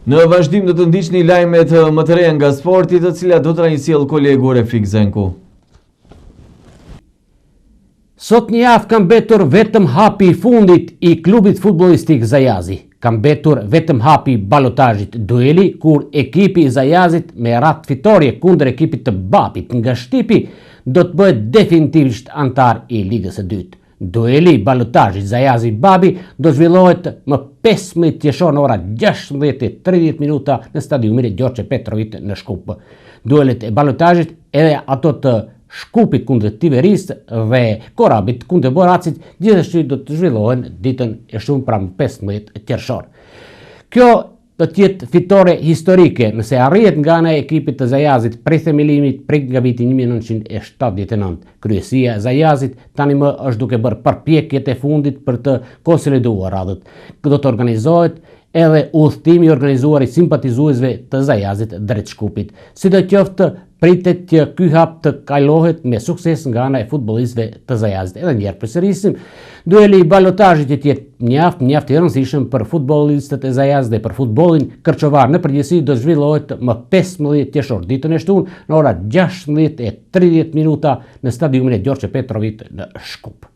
Në vazhdim do të ndiqni lajmet më të reja nga sporti, të cilat do të na sjell kolegu Refik Zenku. Sot një javë kam betur vetëm hapi I fundit I klubit futbollistik Zajazi. Kam betur vetëm hapi balotazhit dueli, kur ekipi I Zajazit me rat fitorie kundër ekipit të Bapit nga Shtipi do të bëhet definitivisht antar I Ligës së dytë. Dueli balotazhit Zajazi-Babi do zhvillohet më 15 qershor në ora 16:30 në stadiumin e Gjoçe Petrovit në Shkup. Duelet e balotazhit edhe ato të Shkupit kundër Tiveris dhe Korabit kundër Boracit gjithashtu do të zhvillohen ditën e shumë pranë 15 qershor. Kjo do të jetë fitore historike nëse arrihet nga ana e ekipit të Zajazit prej themelimit prej nga viti 1979. Kryesia e Zajazit tani më është duke bërë përpjekjet e fundit për të konsoliduar radhët. Do të organizohet edhe udhëtimi I organizuar I simpatizuesve të Zajazit drejt Shkupit. Sidoqoftë pritet që ky hap të kalohet me sukses nga ana e futbollistëve të Zajazit. Edhe një herë përsërisim, dueli I balotazhit do të jetë mjaft I rëndësishëm për futbollistët e Zajazit dhe për futbollin kërçovar në përgjithësi do zhvillohet më 15 qershor ditën e shtunë në ora 16:30 në stadiumin e Gjoçe Petrovit në Shkup.